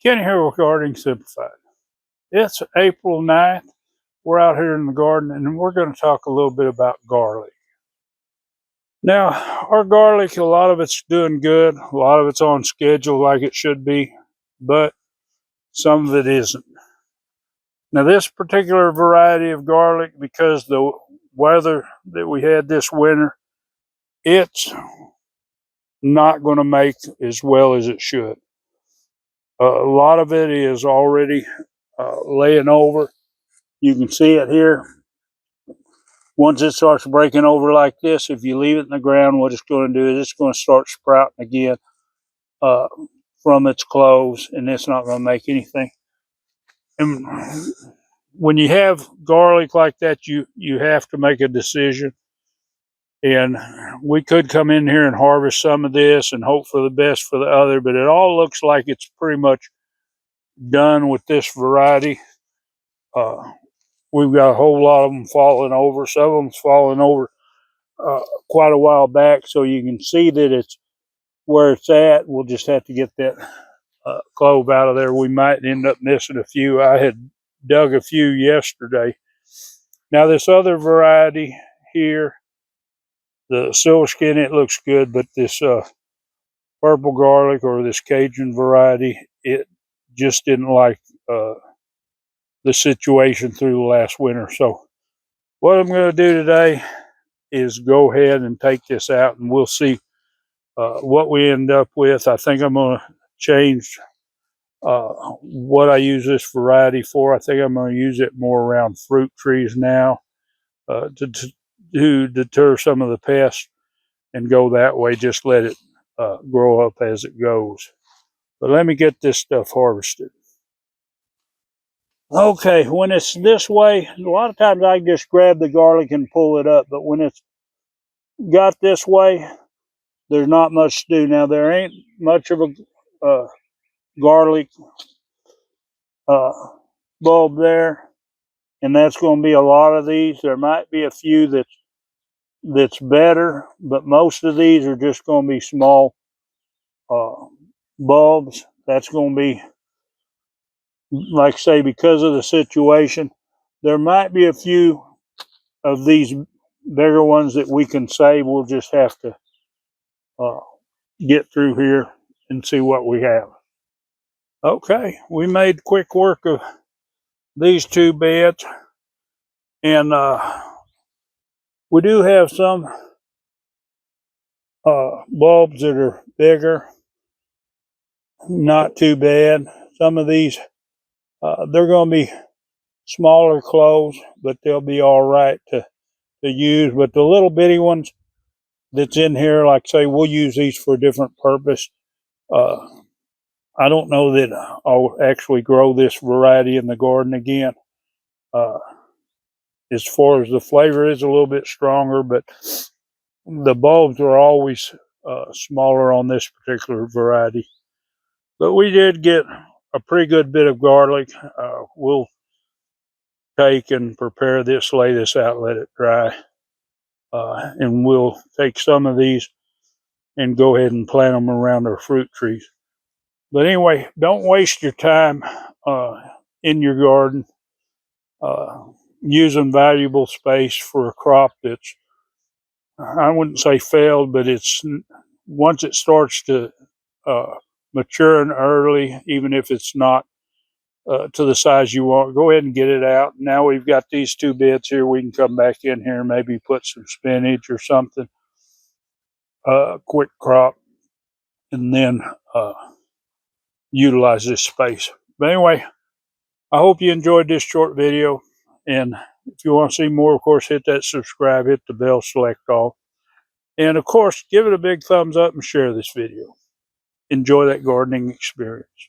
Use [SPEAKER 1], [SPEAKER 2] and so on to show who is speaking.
[SPEAKER 1] Kenny here with Gardening Simplified. It's April 9th. We're out here in the garden and we're going to talk a little bit about garlic. Now, our garlic, a lot of it's doing good. A lot of it's on schedule like it should be, but some of it isn't. Now, this particular variety of garlic, because the weather that we had this winter, it's not going to make as well as it should. A lot of it is already laying over. You can see it here. Once it starts breaking over like this, if you leave it in the ground, what it's going to do is it's going to start sprouting again from its cloves, and it's not going to make anything. And when you have garlic like that, you have to make a decision. And we could come in here and harvest some of this and hope for the best for the other, but it all looks like it's pretty much done with this variety. We've got a whole lot of them falling over. Some of them's falling over quite a while back, so you can see that it's where it's at. We'll just have to get that clove out of there. We might end up missing a few. I had dug a few yesterday. Now this other variety here, the silver skin, it looks good, but this purple garlic or this Cajun variety, it just didn't like the situation through the last winter. So what I'm going to do today is go ahead and take this out, and we'll see what we end up with. I think I'm going to change what I use this variety for. I think I'm going to use it more around fruit trees now to deter some of the pests and go that way. Just let it grow up as it goes. But let me get this stuff harvested. Okay, when it's this way, a lot of times I just grab the garlic and pull it up, but when it's got this way, there's not much to do. Now, there ain't much of a garlic bulb there, and that's going to be a lot of these. There might be a few that's better, but most of these are just going to be small bulbs. That's going to be, like I say, because of the situation. There might be a few of these bigger ones that we can save. We'll just have to get through here and see what we have. Okay, we made quick work of these two beds, and we do have some bulbs that are bigger, not too bad. Some of these, they're going to be smaller cloves, but they'll be all right to use. But the little bitty ones that's in here, like say, we'll use these for a different purpose. I don't know that I'll actually grow this variety in the garden again. As far as the flavor is a little bit stronger, but the bulbs are always smaller on this particular variety. But we did get a pretty good bit of garlic. We'll take and prepare this, lay this out, let it dry. And we'll take some of these and go ahead and plant them around our fruit trees. But anyway, don't waste your time in your garden using valuable space for a crop that's, I wouldn't say failed, but it's, once it starts to maturing early, even if it's not to the size you want, go ahead and get it out. Now we've got these two beds here. We can come back in here and maybe put some spinach or something, quick crop, and then utilize this space. But anyway, I hope you enjoyed this short video, and if you want to see more, of course, hit that subscribe, hit the bell, select all, and of course give it a big thumbs up and share this video. Enjoy that gardening experience.